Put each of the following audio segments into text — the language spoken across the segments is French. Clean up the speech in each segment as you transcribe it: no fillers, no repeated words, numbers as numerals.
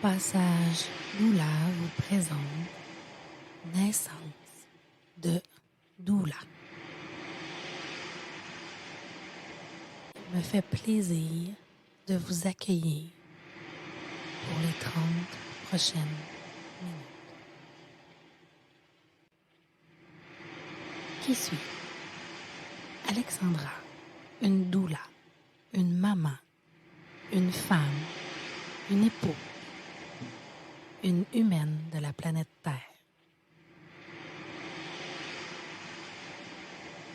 Passage Doula vous présente Naissance de Doula. Il me fait plaisir de vous accueillir pour les 30 prochaines minutes. Qui suis Alexandra, une doula, une maman, une femme, une épouse, une humaine de la planète Terre.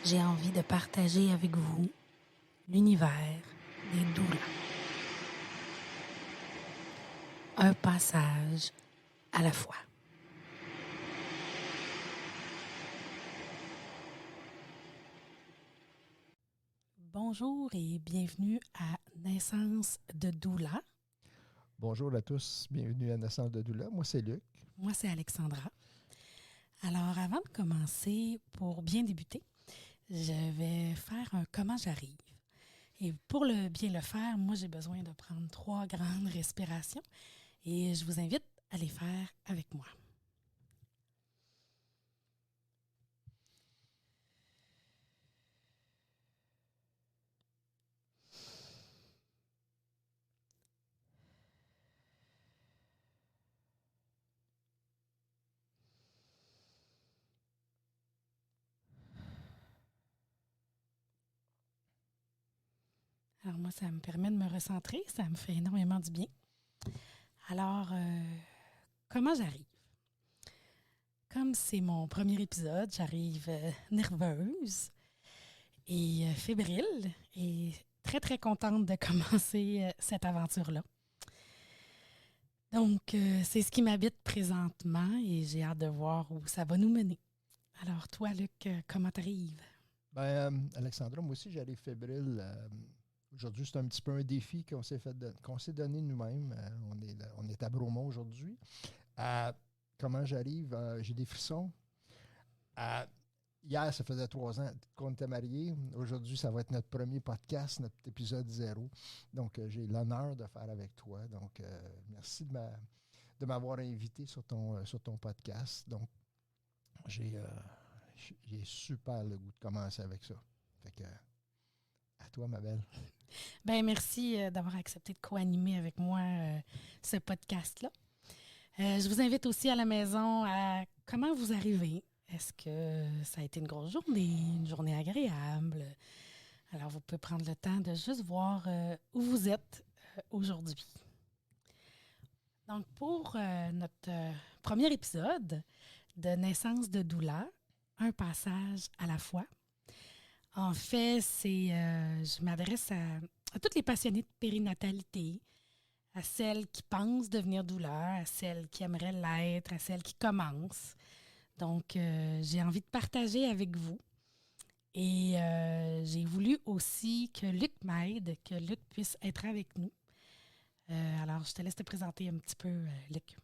J'ai envie de partager avec vous l'univers des doulas. Un passage à la fois. Bonjour et bienvenue à Naissance de Doula. Bonjour à tous, bienvenue à Naissance de Doula. Moi, c'est Luc. Moi, c'est Alexandra. Alors, avant de commencer, pour bien débuter, je vais faire un comment j'arrive. Et pour bien le faire, moi, j'ai besoin de prendre 3 grandes respirations et je vous invite à les faire avec moi. Alors moi, ça me permet de me recentrer, ça me fait énormément du bien. Alors, comment j'arrive? Comme c'est mon premier épisode, j'arrive nerveuse et fébrile et très, très contente de commencer cette aventure-là. Donc, c'est ce qui m'habite présentement et j'ai hâte de voir où ça va nous mener. Alors, toi, Luc, comment t'arrives? Alexandra, moi aussi, j'arrive fébrile. Aujourd'hui, c'est un petit peu un défi qu'on s'est donné nous-mêmes. On est à Bromont aujourd'hui. Comment j'arrive? J'ai des frissons. Hier, ça faisait 3 ans qu'on était mariés. Aujourd'hui, ça va être notre premier podcast, notre épisode 0. Donc, j'ai l'honneur de faire avec toi. Donc, merci de m'avoir invité sur ton podcast. Donc, j'ai super le goût de commencer avec ça. Fait que, à toi, ma belle. Bien, merci d'avoir accepté de co-animer avec moi ce podcast-là. Je vous invite aussi à la maison à comment vous arrivez. Est-ce que ça a été une grosse journée, une journée agréable? Alors, vous pouvez prendre le temps de juste voir où vous êtes aujourd'hui. Donc, pour notre premier épisode de Naissance de Doula, un passage à la fois. En fait, je m'adresse à toutes les passionnées de périnatalité, à celles qui pensent devenir douleur, à celles qui aimeraient l'être, à celles qui commencent. Donc, j'ai envie de partager avec vous. Et j'ai voulu aussi que Luc m'aide, que Luc puisse être avec nous. Alors, je te laisse te présenter un petit peu, Luc.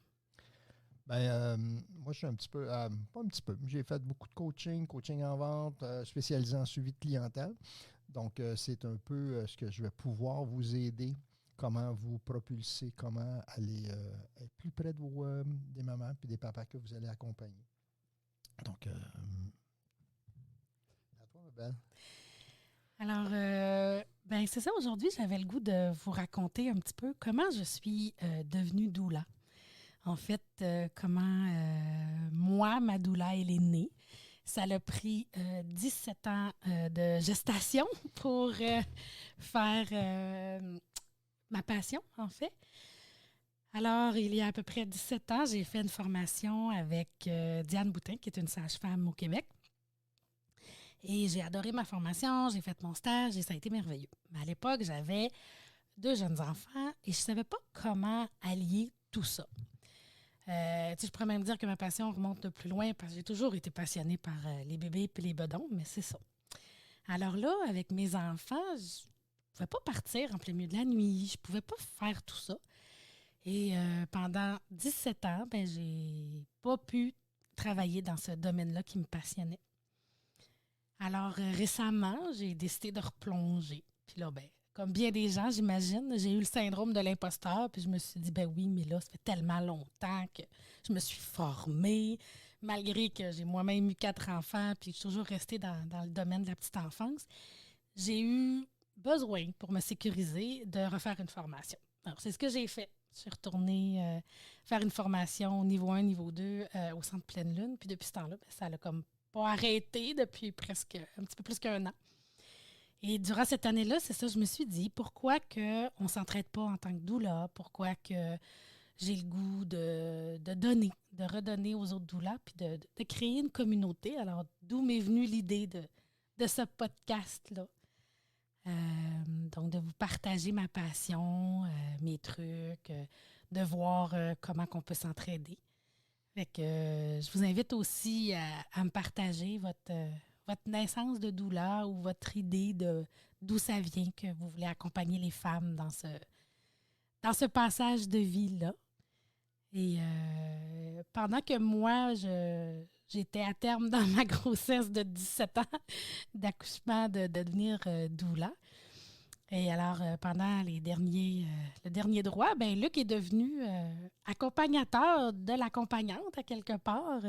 Moi, je suis un petit peu, pas un petit peu, j'ai fait beaucoup de coaching en vente, spécialisé en suivi de clientèle. Donc, c'est un peu ce que je vais pouvoir vous aider, comment vous propulser, comment aller être plus près de des mamans et des papas que vous allez accompagner. Donc, à toi, ma belle. Alors, c'est ça, aujourd'hui, j'avais le goût de vous raconter un petit peu comment je suis devenue doula. En fait, comment moi, ma doula, elle est née. Ça a pris 17 ans de gestation pour faire ma passion, en fait. Alors, il y a à peu près 17 ans, j'ai fait une formation avec Diane Boutin, qui est une sage-femme au Québec. Et j'ai adoré ma formation, j'ai fait mon stage et ça a été merveilleux. Mais à l'époque, j'avais 2 jeunes enfants et je ne savais pas comment allier tout ça. Je pourrais même dire que ma passion remonte de plus loin parce que j'ai toujours été passionnée par les bébés et les bedons, mais c'est ça. Alors là, avec mes enfants, je ne pouvais pas partir en plein milieu de la nuit, je ne pouvais pas faire tout ça. Et pendant 17 ans, j'ai pas pu travailler dans ce domaine-là qui me passionnait. Alors récemment, j'ai décidé de replonger. Puis là, comme bien des gens, j'imagine, j'ai eu le syndrome de l'imposteur, puis je me suis dit, ben oui, mais là, ça fait tellement longtemps que je me suis formée, malgré que j'ai moi-même eu 4 enfants, puis je suis toujours restée dans le domaine de la petite enfance. J'ai eu besoin, pour me sécuriser, de refaire une formation. Alors, c'est ce que j'ai fait. Je suis retournée faire une formation niveau 1, niveau 2 au Centre Pleine Lune. Puis depuis ce temps-là, ben, ça n'a comme pas arrêté depuis presque un petit peu plus qu'un an. Et durant cette année-là, c'est ça, je me suis dit, pourquoi qu'on ne s'entraide pas en tant que doula? Pourquoi que j'ai le goût de donner, de redonner aux autres doulas, puis de créer une communauté? Alors, d'où m'est venue l'idée de ce podcast-là? Donc, de vous partager ma passion, mes trucs, de voir comment on peut s'entraider. Fait que, je vous invite aussi à me partager votre naissance de doula ou votre idée d'où ça vient que vous voulez accompagner les femmes dans ce passage de vie-là. Et pendant que moi, j'étais à terme dans ma grossesse de 17 ans d'accouchement, de devenir doula. Et alors, pendant le dernier droit, ben Luc est devenu accompagnateur de l'accompagnante à quelque part.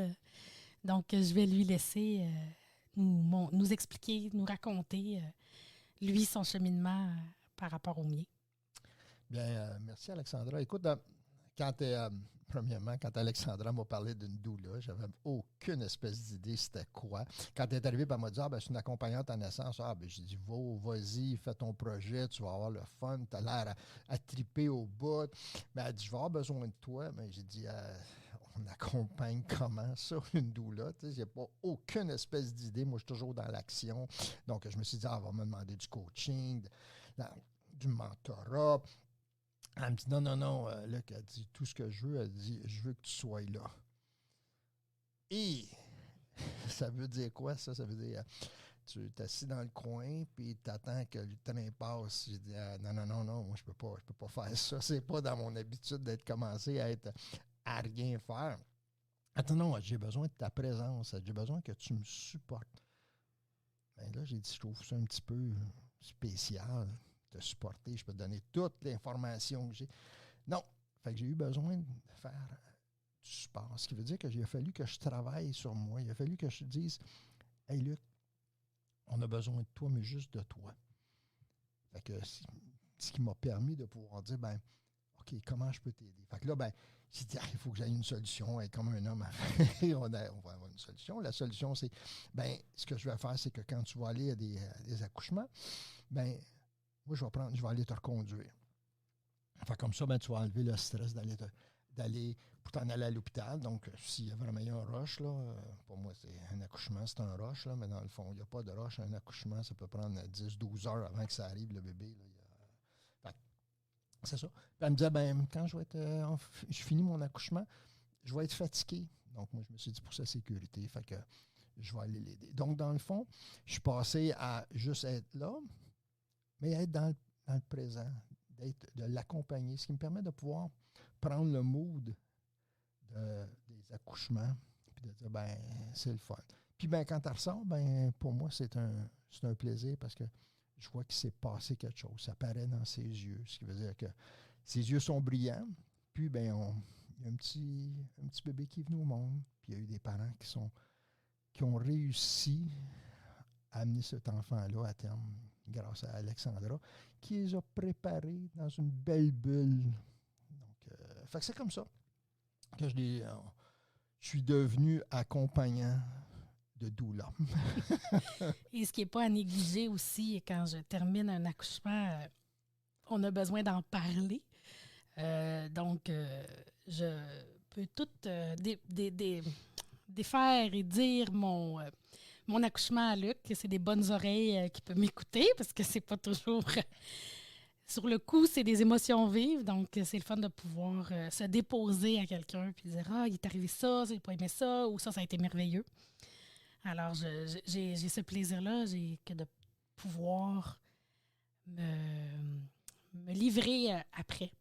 Donc, je vais lui laisser nous expliquer, nous raconter, lui, son cheminement par rapport au mien. Bien, merci Alexandra. Écoute, premièrement, quand Alexandra m'a parlé d'une doula, j'avais aucune espèce d'idée c'était quoi. Quand elle est arrivée, elle m'a dit « c'est une accompagnante en naissance. » J'ai dit « vas-y, fais ton projet, tu vas avoir le fun, tu as l'air à triper au bout. » Mais elle dit « je vais avoir besoin de toi. » Mais j'ai dit on accompagne comment ça, une doula? Il n'y a pas aucune espèce d'idée. Moi, je suis toujours dans l'action. Donc, je me suis dit elle va me demander du coaching, du mentorat. Elle me dit non, Luc, elle dit tout ce que je veux, elle dit je veux que tu sois là. Et ça veut dire quoi, ça? Ça veut dire tu t'assis dans le coin puis tu attends que le train passe. J'ai dit non, moi je peux pas faire ça. C'est pas dans mon habitude d'être commencé à rien faire. Attends, non, j'ai besoin de ta présence, j'ai besoin que tu me supportes. Ben là, j'ai dit, je trouve ça un petit peu spécial. Te supporter, je peux te donner toute l'information que j'ai. Non, fait que j'ai eu besoin de faire du support. Ce qui veut dire qu'il a fallu que je travaille sur moi. Il a fallu que je dise « Hey Luc, on a besoin de toi, mais juste de toi. » Fait que ce qui m'a permis de pouvoir dire OK, comment je peux t'aider? Fait que là, j'ai dit il faut que j'aille une solution. Et comme un homme, on va avoir une solution. La solution, c'est ce que je vais faire, c'est que quand tu vas aller à des accouchements, moi, je vais aller te reconduire. Fait comme ça, tu vas enlever le stress d'aller pour t'en aller à l'hôpital. Donc, s'il y a vraiment un rush, là, pour moi, c'est un accouchement, c'est un rush, là, mais dans le fond, il n'y a pas de rush. Un accouchement, ça peut prendre 10-12 heures avant que ça arrive, le bébé. Là, c'est ça. Puis elle me disait, quand je finis mon accouchement, je vais être fatigué. Donc, moi, je me suis dit pour sa sécurité, fait que je vais aller l'aider. Donc, dans le fond, je suis passé à juste être là, mais être dans le présent, de l'accompagner, ce qui me permet de pouvoir prendre le mood des accouchements, puis de dire, c'est le fun. Puis, quand elle ressort, pour moi, c'est un plaisir parce que je vois qu'il s'est passé quelque chose. Ça paraît dans ses yeux, ce qui veut dire que ses yeux sont brillants. Puis, il y a un petit bébé qui est venu au monde. Puis, il y a eu des parents qui ont réussi à amener cet enfant-là à terme grâce à Alexandra, qui les a préparés dans une belle bulle. Donc, fait que c'est comme ça que je suis devenu accompagnant de doula. Et ce qui n'est pas à négliger aussi, quand je termine un accouchement, on a besoin d'en parler. Donc, je peux tout défaire et dire mon accouchement à Luc, que c'est des bonnes oreilles qui peuvent m'écouter, parce que c'est pas toujours... Sur le coup, c'est des émotions vives, donc c'est le fun de pouvoir se déposer à quelqu'un puis dire « Ah, il est arrivé ça, j'ai pas aimé ça » ou « Ça a été merveilleux ». Alors, j'ai ce plaisir-là, j'ai que de pouvoir me livrer après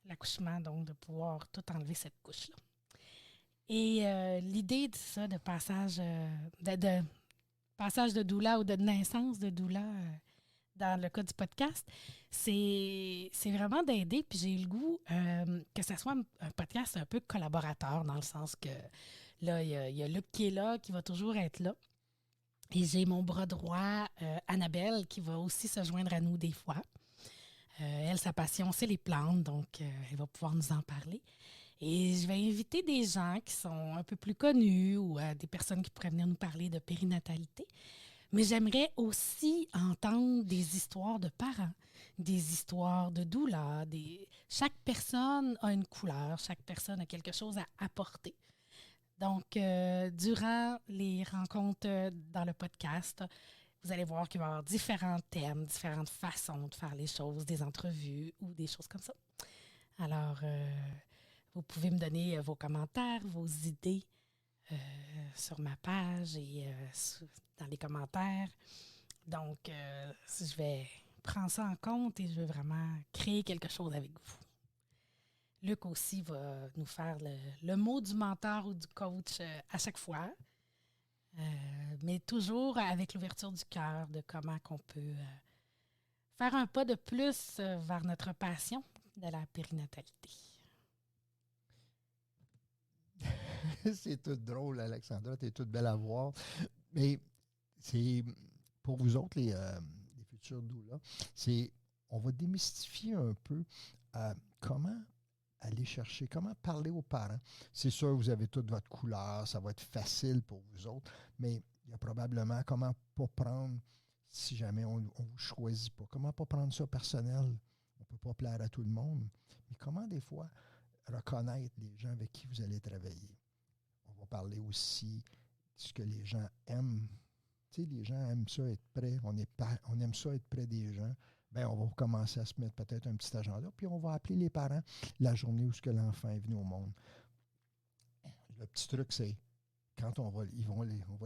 l'accouchement, donc de pouvoir tout enlever cette couche-là. Et l'idée de ça, de passage de passage de doula ou de naissance de doula, dans le cas du podcast, c'est vraiment d'aider. Puis j'ai eu le goût que ce soit un podcast un peu collaborateur, dans le sens que là, il y a Luc qui est là, qui va toujours être là. Et j'ai mon bras droit, Annabelle, qui va aussi se joindre à nous des fois. Elle, sa passion, c'est les plantes, donc elle va pouvoir nous en parler. Et je vais inviter des gens qui sont un peu plus connus ou des personnes qui pourraient venir nous parler de périnatalité. Mais j'aimerais aussi entendre des histoires de parents, des histoires de doula. Chaque personne a une couleur, chaque personne a quelque chose à apporter. Donc, durant les rencontres dans le podcast, vous allez voir qu'il va y avoir différents thèmes, différentes façons de faire les choses, des entrevues ou des choses comme ça. Alors, vous pouvez me donner vos commentaires, vos idées sur ma page et dans les commentaires. Donc, je vais prendre ça en compte et je veux vraiment créer quelque chose avec vous. Luc aussi va nous faire le mot du mentor ou du coach à chaque fois, mais toujours avec l'ouverture du cœur de comment on peut faire un pas de plus vers notre passion de la périnatalité. C'est tout drôle, Alexandra. Tu es toute belle à voir. Mais c'est pour vous autres, les futurs doulas, on va démystifier un peu comment aller chercher, comment parler aux parents. C'est sûr, vous avez toute votre couleur, ça va être facile pour vous autres, mais il y a probablement comment pas prendre, si jamais on ne vous choisit pas, comment pas prendre ça personnel. On ne peut pas plaire à tout le monde, mais comment des fois reconnaître les gens avec qui vous allez travailler. On va parler aussi de ce que les gens aiment. Tu sais, les gens aiment ça être près, on aime ça être près des gens. Bien, on va commencer à se mettre peut-être un petit agenda, puis on va appeler les parents la journée où l'enfant est venu au monde. Le petit truc, c'est quand on va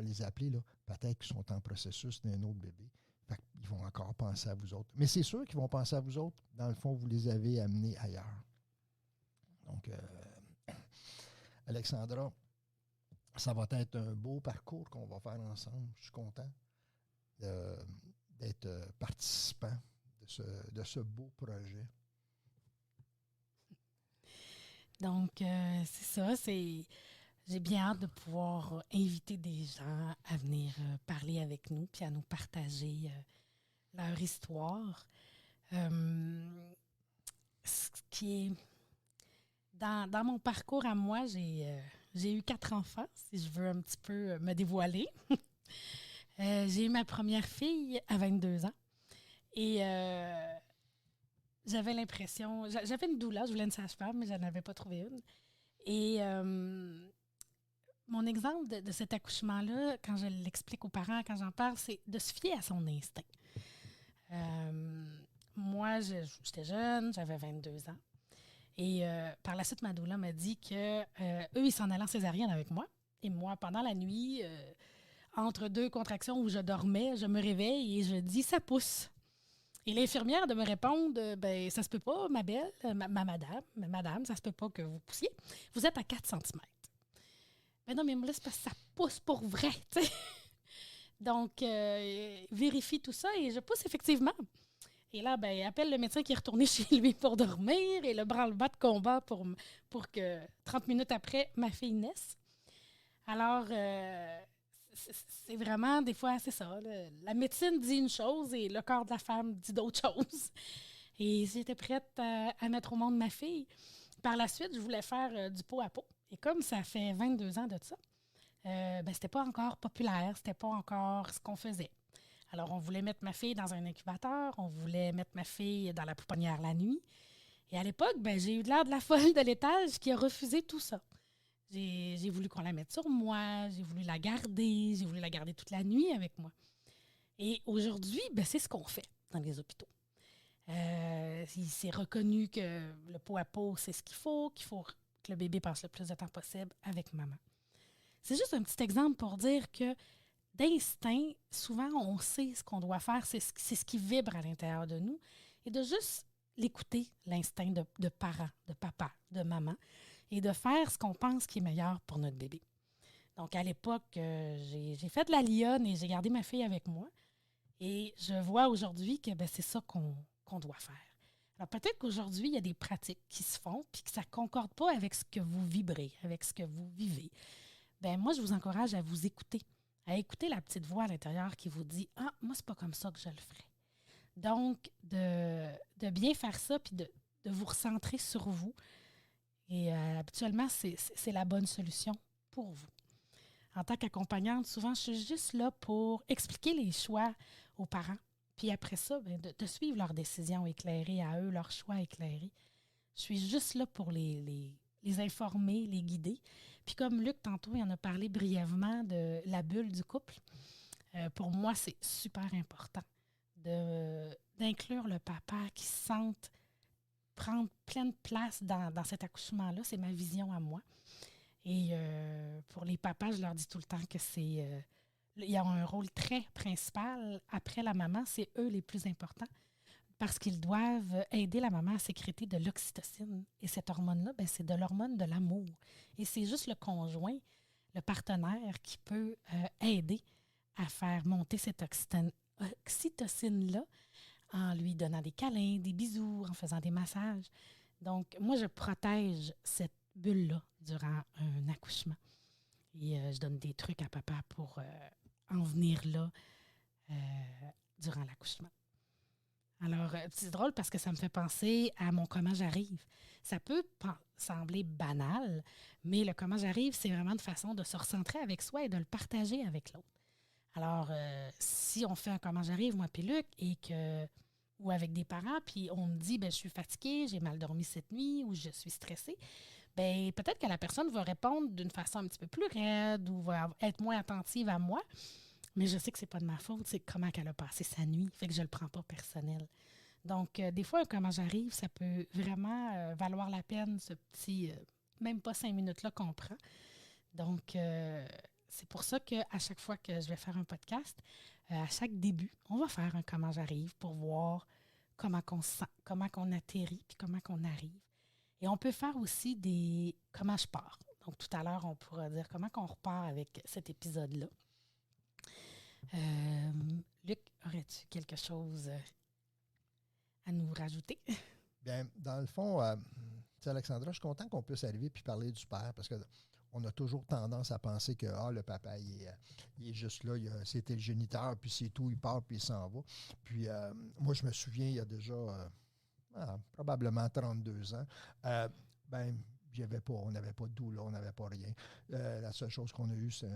les appeler, là, peut-être qu'ils sont en processus d'un autre bébé. Fait qu'ils vont encore penser à vous autres. Mais c'est sûr qu'ils vont penser à vous autres. Dans le fond, vous les avez amenés ailleurs. Donc, Alexandra, ça va être un beau parcours qu'on va faire ensemble. Je suis content d'être participant de ce beau projet. Donc, c'est ça. J'ai bien hâte de pouvoir inviter des gens à venir parler avec nous puis à nous partager leur histoire. Ce qui est... Dans mon parcours à moi, j'ai eu 4 enfants, si je veux un petit peu me dévoiler. J'ai eu ma première fille à 22 ans. Et j'avais l'impression... J'avais une doula, je voulais une sage-femme, mais je n'en avais pas trouvé une. Et mon exemple de cet accouchement-là, quand je l'explique aux parents, quand j'en parle, c'est de se fier à son instinct. Moi, j'étais jeune, j'avais 22 ans. Et par la suite, ma doula m'a dit qu'eux, ils s'en allaient en césarienne avec moi. Et moi, pendant la nuit, entre 2 contractions où je dormais, je me réveille et je dis « ça pousse ». Et l'infirmière de me répondre « ben ça se peut pas, ma belle, madame, ça se peut pas que vous poussiez. Vous êtes à 4 cm. » Ben non, mais moi, c'est parce que ça pousse pour vrai, tu sais. Donc, vérifie tout ça et je pousse effectivement. Et là, ben, appelle le médecin qui est retourné chez lui pour dormir et le branle-bas de combat pour que 30 minutes après, ma fille naisse. Alors, c'est vraiment, des fois, c'est ça. La médecine dit une chose et le corps de la femme dit d'autres choses. Et j'étais prête à mettre au monde ma fille. Par la suite, je voulais faire du pot à pot. Et comme ça fait 22 ans de ça, ben, c'était pas encore populaire, c'était pas encore ce qu'on faisait. Alors, on voulait mettre ma fille dans un incubateur, on voulait mettre ma fille dans la pouponnière la nuit. Et à l'époque, ben, j'ai eu l'air de la folle de l'étage qui a refusé tout ça. J'ai voulu qu'on la mette sur moi, j'ai voulu la garder toute la nuit avec moi. Et aujourd'hui, ben, c'est ce qu'on fait dans les hôpitaux. C'est reconnu que le pot à pot, c'est ce qu'il faut que le bébé passe le plus de temps possible avec maman. C'est juste un petit exemple pour dire que d'instinct, souvent, on sait ce qu'on doit faire, c'est ce qui vibre à l'intérieur de nous, et de juste l'écouter, l'instinct de parent, de papa, de maman, et de faire ce qu'on pense qui est meilleur pour notre bébé. Donc, à l'époque, j'ai fait de la lionne et j'ai gardé ma fille avec moi. Et je vois aujourd'hui que c'est ça qu'on doit faire. Alors, peut-être qu'aujourd'hui, il y a des pratiques qui se font puis que ça ne concorde pas avec ce que vous vibrez, avec ce que vous vivez. Moi, je vous encourage à vous écouter, à écouter la petite voix à l'intérieur qui vous dit « Ah, moi, c'est pas comme ça que je le ferai. » Donc, de bien faire ça puis de vous recentrer sur vous. Et habituellement, c'est la bonne solution pour vous. En tant qu'accompagnante, souvent, je suis juste là pour expliquer les choix aux parents. Puis après ça, de suivre leurs décisions éclairées à eux, leurs choix éclairés. Je suis juste là pour les informer, les guider. Puis comme Luc, tantôt, il en a parlé brièvement de la bulle du couple, pour moi, c'est super important d'inclure le papa qui se sente prendre pleine place dans cet accouchement-là. C'est ma vision à moi. Et pour les papas, je leur dis tout le temps que ils ont un rôle très principal. Après la maman, c'est eux les plus importants parce qu'ils doivent aider la maman à sécréter de l'oxytocine. Et cette hormone-là, c'est de l'hormone de l'amour. Et c'est juste le conjoint, le partenaire qui peut aider à faire monter cette oxytocine-là en lui donnant des câlins, des bisous, en faisant des massages. Donc, moi, je protège cette bulle-là durant un accouchement. Et je donne des trucs à papa pour en venir là durant l'accouchement. Alors, c'est drôle parce que ça me fait penser à mon comment j'arrive. Ça peut sembler banal, mais le comment j'arrive, c'est vraiment une façon de se recentrer avec soi et de le partager avec l'autre. Alors, si on fait un comment j'arrive, moi puis Luc, ou avec des parents, puis on me dit, je suis fatiguée, j'ai mal dormi cette nuit, ou je suis stressée, peut-être que la personne va répondre d'une façon un petit peu plus raide ou va être moins attentive à moi. Mais je sais que c'est pas de ma faute, c'est comment qu'elle a passé sa nuit. Fait que je le prends pas personnel. Donc, des fois, comment j'arrive, ça peut vraiment valoir la peine, ce petit, même pas 5 minutes-là qu'on prend. Donc, c'est pour ça qu'à chaque fois que je vais faire un podcast, à chaque début, on va faire un comment j'arrive pour voir comment qu'on se sent, comment qu'on atterrit, puis comment qu'on arrive. Et on peut faire aussi des comment je pars. Donc, tout à l'heure, on pourra dire comment qu'on repart avec cet épisode-là. Luc, aurais-tu quelque chose à nous rajouter? Bien, dans le fond, Alexandra, je suis content qu'on puisse arriver puis parler du père parce qu'on a toujours tendance à penser que le papa, il est juste là, c'était le géniteur, puis c'est tout, il part, puis il s'en va. Puis moi, je me souviens, il y a déjà probablement 32 ans, on n'avait pas de doula, on n'avait pas rien. La seule chose qu'on a eue, c'est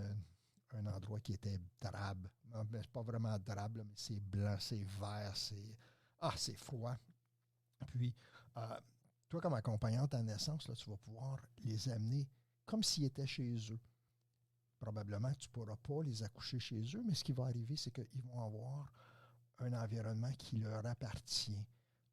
un endroit qui était drabe. C'est pas vraiment drabe, mais c'est blanc, c'est vert, c'est froid. Puis, toi, comme accompagnante à naissance, là, tu vas pouvoir les amener comme s'ils étaient chez eux. Probablement que tu ne pourras pas les accoucher chez eux, mais ce qui va arriver, c'est qu'ils vont avoir un environnement qui leur appartient.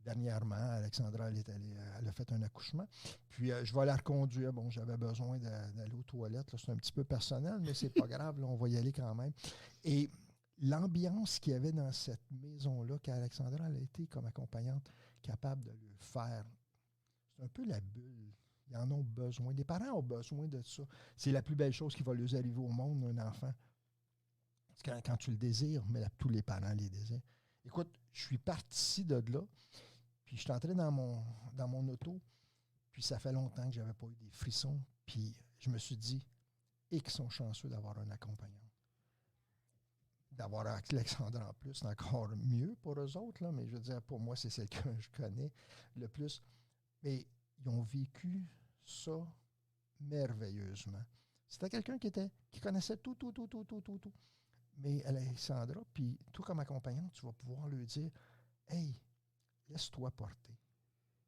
Dernièrement, Alexandra, elle a fait un accouchement. Puis, je vais la reconduire. Bon, j'avais besoin d'aller aux toilettes. Là, c'est un petit peu personnel, mais c'est pas grave. Là, on va y aller quand même. Et l'ambiance qu'il y avait dans cette maison-là, qu'Alexandra a été comme accompagnante capable de le faire, c'est un peu la bulle. Ils en ont besoin. Les parents ont besoin de ça. C'est la plus belle chose qui va leur arriver au monde, un enfant. Quand tu le désires, mais tous les parents les désirent. Écoute, je suis parti de là. Puis je suis entré dans mon auto, puis ça fait longtemps que je n'avais pas eu des frissons. Puis je me suis dit, qu'ils sont chanceux d'avoir un accompagnant. D'avoir Alexandra en plus, c'est encore mieux pour eux autres, là, mais je veux dire, pour moi, c'est celle que je connais le plus. Mais ils ont vécu ça merveilleusement. C'était quelqu'un qui connaissait tout. Mais Alexandra, puis tout comme accompagnante, tu vas pouvoir lui dire, « Hey, laisse-toi porter. »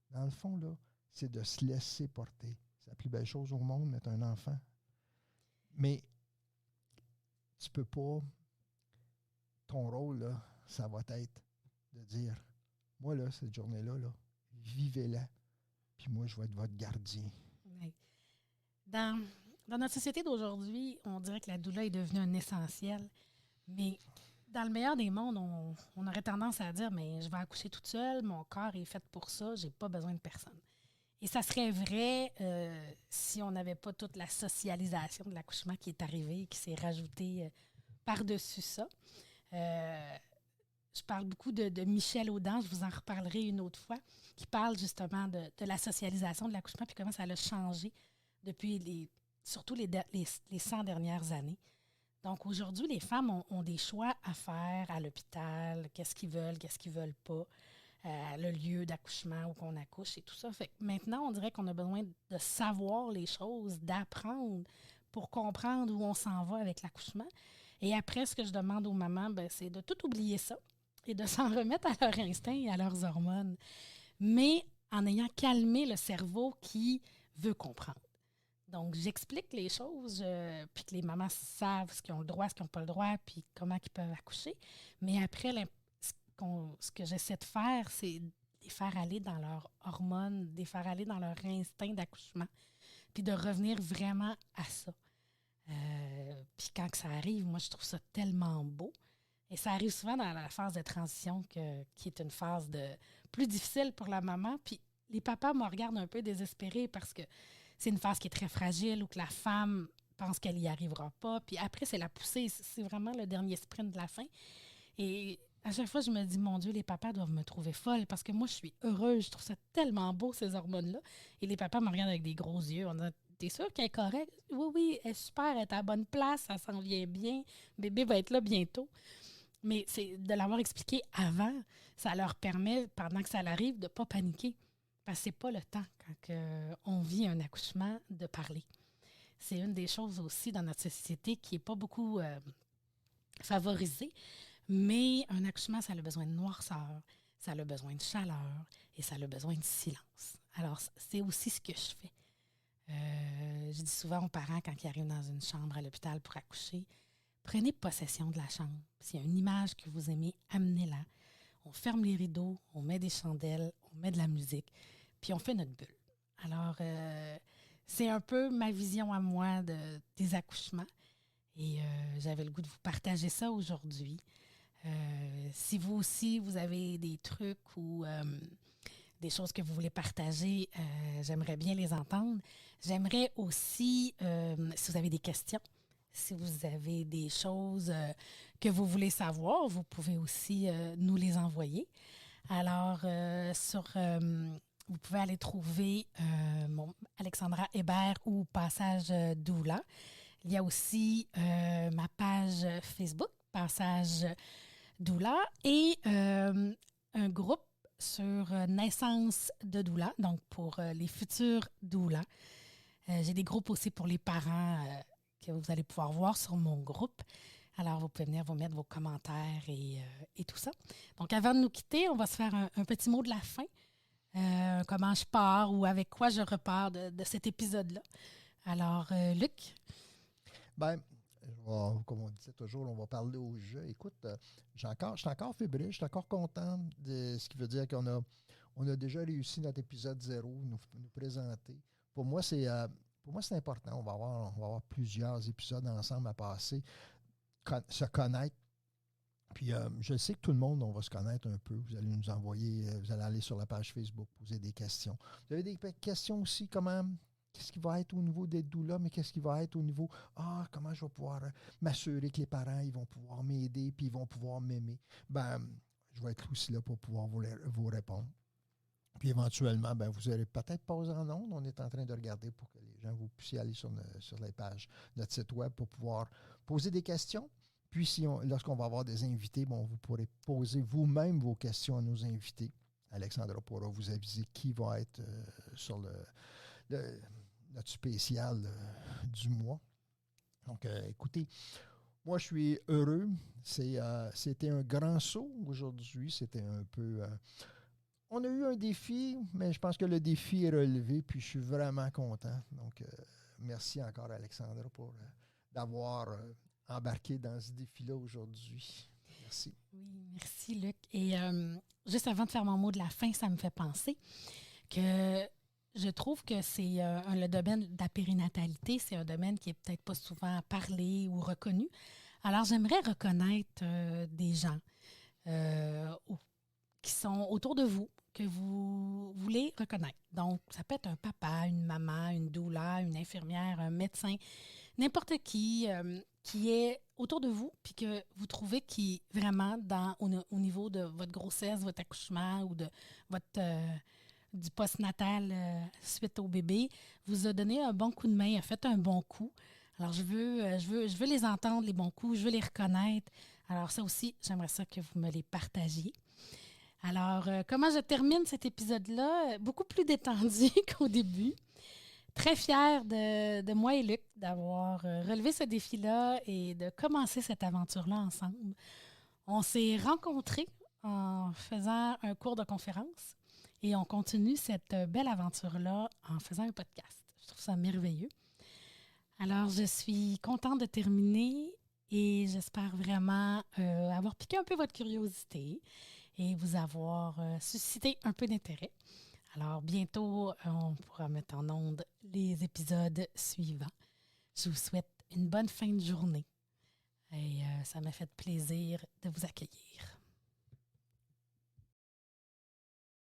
Dans le fond, là, c'est de se laisser porter. C'est la plus belle chose au monde, d'être un enfant. Mais tu peux pas... Ton rôle, là, ça va être de dire, « Moi, là, cette journée-là, là, vivez-la, puis moi, je vais être votre gardien. » Oui. Dans notre société d'aujourd'hui, on dirait que la doula est devenue un essentiel. Mais dans le meilleur des mondes, on aurait tendance à dire, mais je vais accoucher toute seule, mon corps est fait pour ça, j'ai pas besoin de personne. Et ça serait vrai si on n'avait pas toute la socialisation de l'accouchement qui est arrivée, qui s'est rajoutée par-dessus ça. je parle beaucoup de Michel Audin, je vous en reparlerai une autre fois, qui parle justement de la socialisation de l'accouchement puis comment ça a changé depuis surtout les 100 dernières années. Donc aujourd'hui, les femmes ont des choix à faire à l'hôpital, qu'est-ce qu'ils veulent pas, le lieu d'accouchement où qu'on accouche et tout ça. Fait que maintenant, on dirait qu'on a besoin de savoir les choses, d'apprendre pour comprendre où on s'en va avec l'accouchement. Et après, ce que je demande aux mamans, c'est de tout oublier ça et de s'en remettre à leur instinct et à leurs hormones, mais en ayant calmé le cerveau qui veut comprendre. Donc, j'explique les choses, puis que les mamans savent ce qu'ils ont le droit, ce qu'ils n'ont pas le droit, puis comment ils peuvent accoucher. Mais après, ce que j'essaie de faire, c'est de les faire aller dans leurs hormones, de les faire aller dans leur instinct d'accouchement, puis de revenir vraiment à ça. Puis quand que ça arrive, moi, je trouve ça tellement beau. Et ça arrive souvent dans la phase de transition qui est une phase plus difficile pour la maman. Puis les papas me regardent un peu désespérés parce que c'est une phase qui est très fragile où que la femme pense qu'elle n'y arrivera pas. Puis après, c'est la poussée. C'est vraiment le dernier sprint de la fin. Et à chaque fois, je me dis, mon Dieu, les papas doivent me trouver folle parce que moi, je suis heureuse. Je trouve ça tellement beau, ces hormones-là. Et les papas me regardent avec des gros yeux en disant, t'es sûre qu'elle est correcte? Oui, oui, elle est super, elle est à la bonne place, ça s'en vient bien. Bébé va être là bientôt. Mais c'est de l'avoir expliqué avant, ça leur permet, pendant que ça arrive, de ne pas paniquer. Parce que ce n'est pas le temps, quand on vit un accouchement, de parler. C'est une des choses aussi dans notre société qui n'est pas beaucoup favorisée. Mais un accouchement, ça a besoin de noirceur, ça a besoin de chaleur et ça a besoin de silence. Alors, c'est aussi ce que je fais. Je dis souvent aux parents, quand ils arrivent dans une chambre à l'hôpital pour accoucher, prenez possession de la chambre. S'il y a une image que vous aimez, amenez-la. On ferme les rideaux, on met des chandelles, on met de la musique, puis on fait notre bulle. Alors, c'est un peu ma vision à moi des accouchements. Et j'avais le goût de vous partager ça aujourd'hui. Si vous aussi, vous avez des trucs ou des choses que vous voulez partager, j'aimerais bien les entendre. J'aimerais aussi, si vous avez des questions, si vous avez des choses que vous voulez savoir, vous pouvez aussi nous les envoyer. Alors, vous pouvez aller trouver Alexandra Hébert ou Passage Doula. Il y a aussi ma page Facebook, Passage Doula, et un groupe sur naissance de doula, donc pour les futurs doulas. J'ai des groupes aussi pour les parents que vous allez pouvoir voir sur mon groupe. Alors, vous pouvez venir vous mettre vos commentaires et tout ça. Donc, avant de nous quitter, on va se faire un petit mot de la fin. Comment je pars ou avec quoi je repars de cet épisode-là. Alors, Luc? Bien, comme on disait toujours, on va parler au jeu. Écoute, je suis encore fébrile, je suis encore content de ce qui veut dire qu'on a déjà réussi notre épisode 0, nous présenter. Pour moi, c'est important. On va avoir plusieurs épisodes ensemble à passer, se connaître. Puis, je sais que tout le monde, on va se connaître un peu. Vous allez nous envoyer, vous allez aller sur la page Facebook, poser des questions. Vous avez des questions aussi, qu'est-ce qui va être au niveau des doulas, mais qu'est-ce qui va être au niveau, comment je vais pouvoir m'assurer que les parents, ils vont pouvoir m'aider, puis ils vont pouvoir m'aimer. Je vais être aussi là pour pouvoir vous répondre. Puis éventuellement, vous aurez peut-être posé en ondes. On est en train de regarder pour que les gens, vous puissiez aller sur les pages, notre site web pour pouvoir poser des questions. Puis lorsqu'on va avoir des invités, vous pourrez poser vous-même vos questions à nos invités. Alexandra pourra vous aviser qui va être sur notre spécial du mois. Donc, écoutez, moi, je suis heureux. C'était un grand saut aujourd'hui. C'était un peu... on a eu un défi, mais je pense que le défi est relevé, puis je suis vraiment content. Donc, merci encore, Alexandra, pour d'avoir embarqué dans ce défi-là aujourd'hui. Merci. Oui, merci, Luc. Et juste avant de faire mon mot de la fin, ça me fait penser que je trouve que c'est le domaine de la périnatalité, c'est un domaine qui n'est peut-être pas souvent parlé ou reconnu. Alors, j'aimerais reconnaître des gens qui sont autour de vous, que vous voulez reconnaître. Donc, ça peut être un papa, une maman, une doula, une infirmière, un médecin, n'importe qui qui est autour de vous, puis que vous trouvez qui, vraiment, au niveau de votre grossesse, votre accouchement ou de votre du postnatal suite au bébé, vous a donné un bon coup de main, a fait un bon coup. Alors, je veux les entendre, les bons coups, je veux les reconnaître. Alors, ça aussi, j'aimerais ça que vous me les partagiez. Alors, comment je termine cet épisode-là? Beaucoup plus détendu qu'au début. Très fière de moi et Luc d'avoir relevé ce défi-là et de commencer cette aventure-là ensemble. On s'est rencontrés en faisant un cours de conférence et on continue cette belle aventure-là en faisant un podcast. Je trouve ça merveilleux. Alors, je suis contente de terminer et j'espère vraiment avoir piqué un peu votre curiosité et vous avoir suscité un peu d'intérêt. Alors, bientôt, on pourra mettre en onde les épisodes suivants. Je vous souhaite une bonne fin de journée et ça m'a fait plaisir de vous accueillir.